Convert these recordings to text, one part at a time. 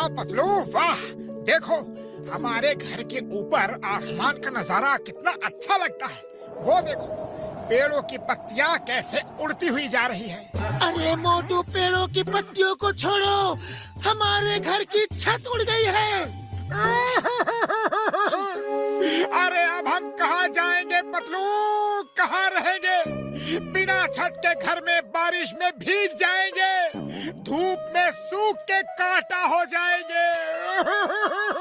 वाह पतलू वाह, देखो हमारे घर के ऊपर आसमान का नजारा कितना अच्छा लगता है। वो देखो पेड़ों की पत्तियां कैसे उड़ती हुई जा रही है। अरे मोटू, पेड़ों की पत्तियों को छोड़ो, हमारे घर की छत उड़ गई है। अरे अब हम कहाँ जाएंगे पतलू, कहाँ रहेंगे? बिना छत के घर में बारिश में भीग जाएंगे, धूप में सूख के कांटा हो जाएंगे।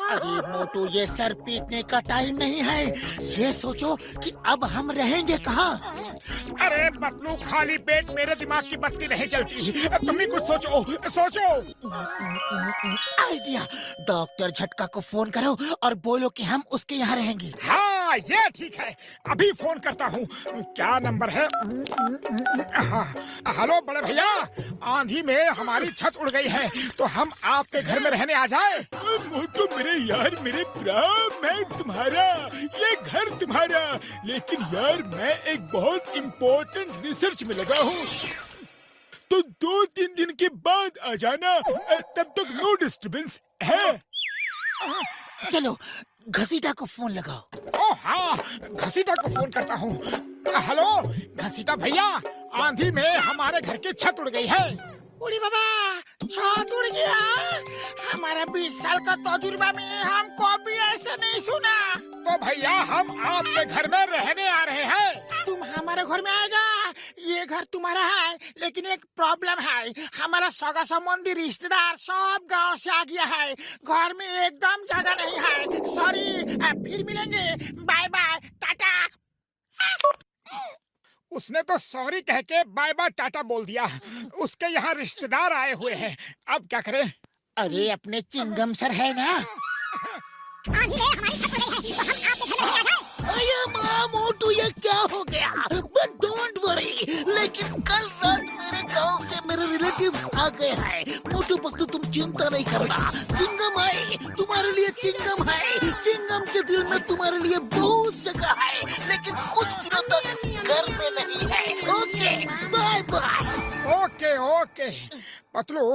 अरे मोटू, ये सर पीटने का टाइम नहीं है। ये सोचो कि अब हम रहेंगे कहाँ। अरे पतलू, खाली पेट मेरे दिमाग की बत्ती नहीं चलती। तुम ही कुछ सोचो सोचो। आइडिया, डॉक्टर झटका को फोन करो और बोलो कि हम उसके यहाँ रहेंगे। हाँ ये ठीक है, अभी फोन करता हूँ। क्या नंबर है? हाँ, हेलो बड़े भैया, आंधी में हमारी छत उड़ गई है, तो हम आपके घर में रहने आ जाए? मोटू मेरे यार, मेरे प्राण, मैं तुम्हारा, ये घर तुम्हारा, लेकिन यार मैं एक बहुत इम्पोर्टेंट रिसर्च में लगा हूँ, तो 2-3 दिन के बाद आ जाना, तब तक नो डिस्टर्बेंस है। चलो घसीटा को फोन लगाओ। ओह हाँ, घसीटा को फोन करता हूँ। हेलो घसीटा भैया, आंधी में हमारे घर की छत उड़ गई है। उड़ी बाबा, छत उड़ गया। हमारा 20 साल का तजुर्बा में हमको भी ऐसे नहीं सुना। तो भैया हम आपके घर में रहने आ रहे हैं। तुम हमारे घर में आएगा? ये घर तुम्हारा है, लेकिन एक प्रॉब्लम है। हमारा सगा संबंधी रिश्तेदार सब गांव से आ गया है, घर में एकदम जगह नहीं है। सॉरी, फिर मिलेंगे, बाय बाय, टाटा। उसने तो सॉरी कह के बाय बाय टाटा बोल दिया। उसके यहाँ रिश्तेदार आए हुए हैं, अब क्या करें? अरे अपने चिंगम सर है ना। आंधी में हमारी छत उड़ गई है, तो हम आपके घर में रहने आ जाएं? अरे माँ मोटू, ये क्या हो गया? बट डोंट वरी, लेकिन कल रात मेरे गांव से मेरे रिलेटिव्स आ गए हैं। मोटू पतलू, तुम चिंता नहीं करना, चिंगम है तुम्हारे लिए, चिंगम है। चिंगम के दिल में तुम्हारे लिए बहुत जगह है, लेकिन कुछ दिनों तक घर में नहीं है। Okay, bye bye. Okay okay Patlu,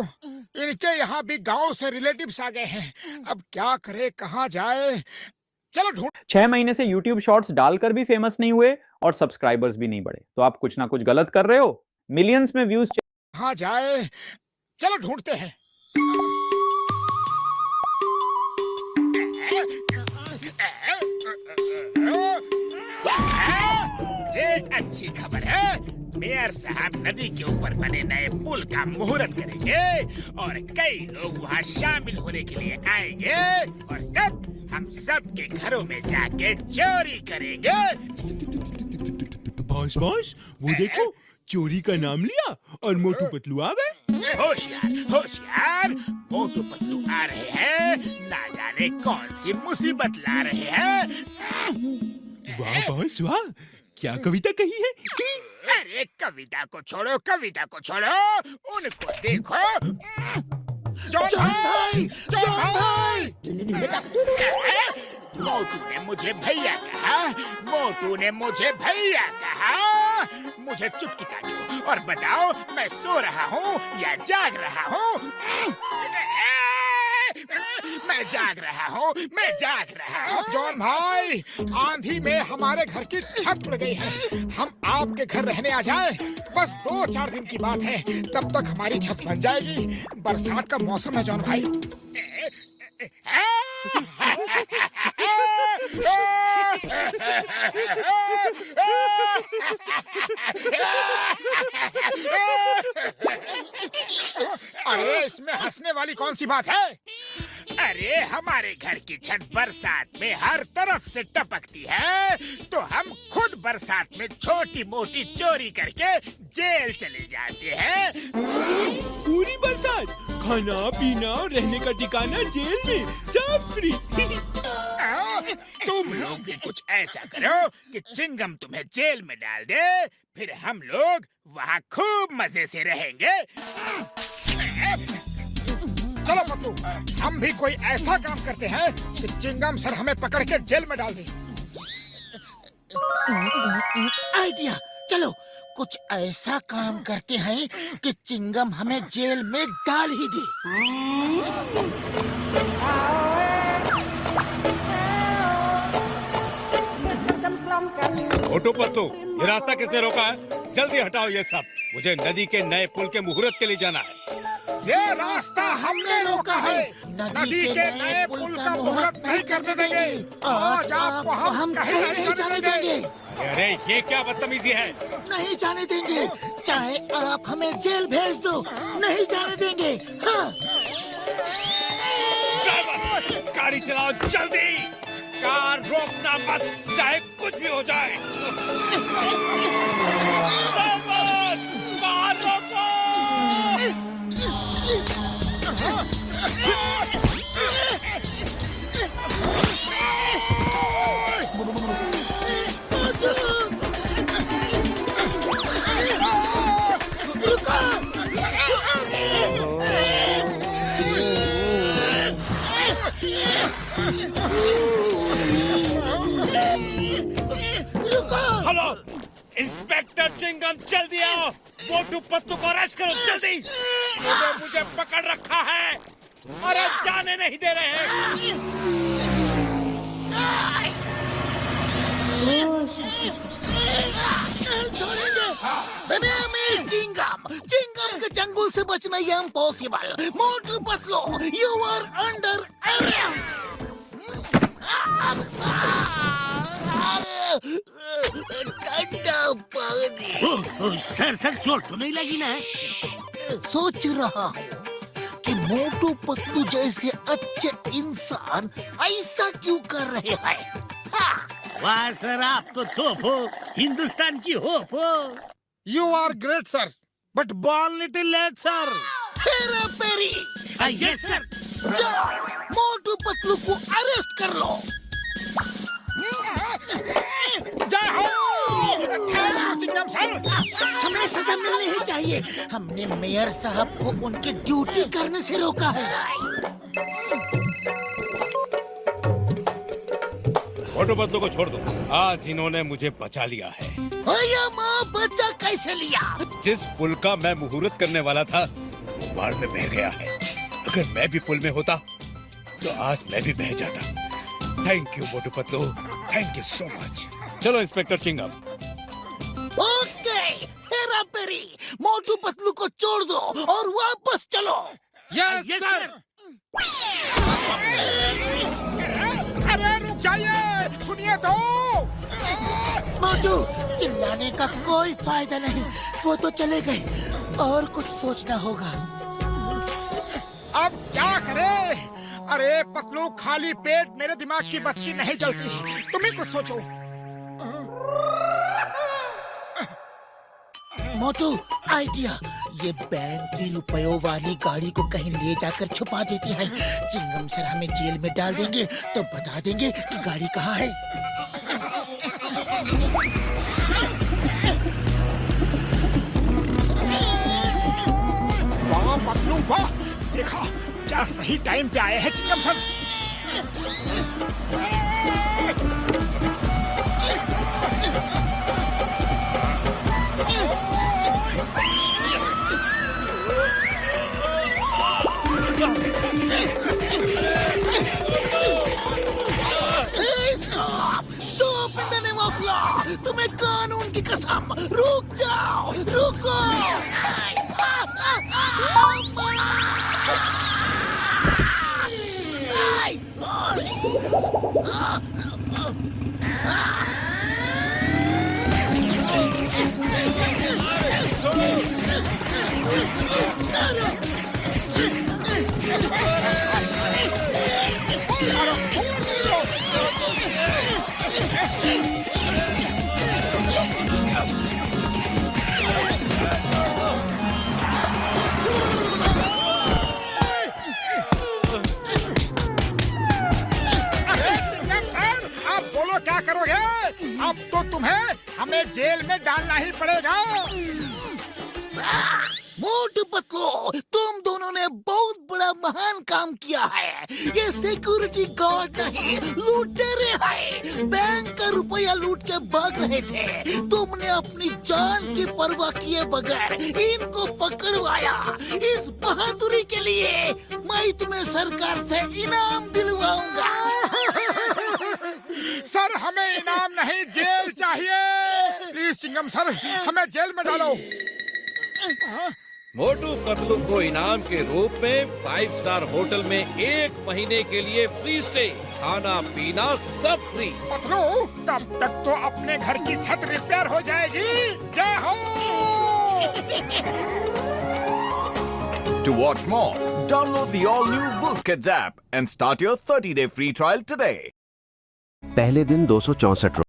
इनके यहाँ भी गांव से रिलेटिव्स आ गए हैं, अब क्या करे, कहाँ जाए? चलो ढूंढ। 6 महीने से YouTube शॉर्ट्स डालकर भी फेमस नहीं हुए और सब्सक्राइबर्स भी नहीं बढ़े, तो आप कुछ ना कुछ गलत कर रहे हो। मिलियंस में व्यूज कहाँ जाए, चलो ढूंढते हैं। ये अच्छी खबर है, मेयर साहब नदी के ऊपर बने नए पुल का मुहूर्त करेंगे और कई लोग वहाँ शामिल होने के लिए आएंगे, और तब हम सब के घरों में जाके चोरी करेंगे। बॉस बॉस, वो देखो, चोरी का नाम लिया और मोटू पतलू आ गए। होशियार होशियार, मोटू पतलू आ रहे हैं, ना जाने कौन सी मुसीबत ला रहे हैं। वाह बॉस वाह, क्या कविता कही है? अरे कविता को छोड़ो, कविता को छोड़ो, उनको देखो। जॉन भाई, जॉन भाई। मोटू ने मुझे भैया कहा, मोटू ने मुझे भैया कहा। मुझे चुटकी काटो और बताओ, मैं सो रहा हूँ या जाग रहा हूँ? मैं जाग रहा हूँ, मैं जाग रहा हूँ। जॉन भाई, आंधी में हमारे घर की छत उड़ गई है, हम आपके घर रहने आ जाएं? बस 2-4 दिन की बात है, तब तक हमारी छत बन जाएगी। बरसात का मौसम है जॉन भाई। अरे इसमें हंसने वाली कौन सी बात है? अरे हमारे घर की छत बरसात में हर तरफ से टपकती है, तो हम खुद बरसात में छोटी मोटी चोरी करके जेल चले जाते हैं। पूरी बरसात, खाना पीना और रहने का ठिकाना जेल में, सब फ्री। तुम लोग भी कुछ ऐसा करो कि चिंगम तुम्हें जेल में डाल दे, फिर हम लोग वहाँ खूब मजे से रहेंगे। चलो पतलू, हम भी कोई ऐसा काम करते हैं कि चिंगम सर हमें पकड़ के जेल में डाल दे। आइडिया, चलो कुछ ऐसा काम करते हैं कि चिंगम हमें जेल में डाल ही दे। मोटू पतलू, ये रास्ता किसने रोका है? जल्दी हटाओ ये सब। मुझे नदी के नए पुल के मुहूर्त के लिए जाना है। ये रास्ता हमने रोका है। नदी के नए पुल का मुहूर्त नहीं करने देंगे। आज आपको हम कहीं नहीं जाने देंगे। अरे ये क्या बदतमीजी है? नहीं जाने देंगे, चाहे आप हमें जेल भेज दो, नहीं जाने देंगे। हाँ। ड्राइवर, गाड़ी चलाओ जल्दी। कार रोकना मत, चाहे कुछ भी हो जाए। ड्राइवर, कार रोको। हेलो इंस्पेक्टर चिंगम, जल्दी आओ। मोटू पतलू को अरेस्ट करो जल्दी। उन्होंने मुझे पकड़ रखा है और जाने नहीं दे रहे हैं। चिंगम के चंगुल से बचना ये impossible. Motu Patlu, you are under arrest. ठंडा पानी। सर चोट तो नहीं लगी ना? सोच रहा हूँ कि मोटू पतलू जैसे अच्छे इंसान ऐसा क्यों कर रहे हैं। हाँ। वाह सर, आप तो तोप हो, हिंदुस्तान की होप हो। You are great, sir. But born little late sir. Hera Pheri. Yes sir. जाओ, मोटू पतलू को अरेस्ट कर लो। जय हो चिंगम सर। हमें सजा मिलनी ही चाहिए। हमने मेयर साहब को उनकी ड्यूटी करने से रोका है। मोटू पतलू को छोड़ दो। आज इन्होंने मुझे बचा लिया है। भैया माँ, बच्चा कैसे लिया? जिस पुल का मैं मुहूर्त करने वाला था वो बाढ़ में बह गया है। अगर मैं भी पुल में होता तो आज मैं भी बह जाता। Thank you Motu Patlu, thank you so much. चलो इंस्पेक्टर चिंगम। ओके, हेरा फेरी। मोटू पतलू को छोड़ दो और वापस चलो। Yes sir. अरे रुक जाइए, सुनिए तो। मोटू, चिल्लाने का कोई फायदा नहीं, वो तो चले गए। और कुछ सोचना होगा। अब क्या करें? अरे पतलू, खाली पेट मेरे दिमाग की बत्ती नहीं जलती। तुम ही कुछ सोचो। मोटू, आइडिया। ये बैंक की रुपयों वाली गाड़ी को कहीं ले जाकर छुपा देते हैं। चिंगम सर हमें जेल में डाल देंगे तो बता देंगे कि गाड़ी कहाँ है। वाह पतलू वाह, देखा क्या सही टाइम पे आए हैं Chingam sir. Stop in the name of law. तुम्हें कानून की कसम, रुक जाओ, रुको। क्या करोगे? अब तो तुम्हें हमें जेल में डालना ही पड़ेगा। मोटू पतलू, तुम दोनों ने बहुत बड़ा महान काम किया है। ये सिक्योरिटी गार्ड नहीं, लुटेरे हैं। बैंक का रुपया लूट के भाग रहे थे। तुमने अपनी जान की परवाह किए बगैर इनको पकड़वाया। इस बहादुरी के लिए मैं तुम्हें सरकार से इनाम दिलवाऊंगा। सर हमें इनाम नहीं जेल चाहिए। प्लीज चिंगम सर हमें जेल में डालो। मोटू पतलू को इनाम के रूप में 5 स्टार होटल में 1 महीने के लिए फ्री स्टे, खाना पीना सब फ्री। पतलू तब तक तो अपने घर की छत रिपेयर हो जाएगी। जय हो। To watch more, download the all-new Wolf Kids app and start your 30-day free trial today. पहले दिन 264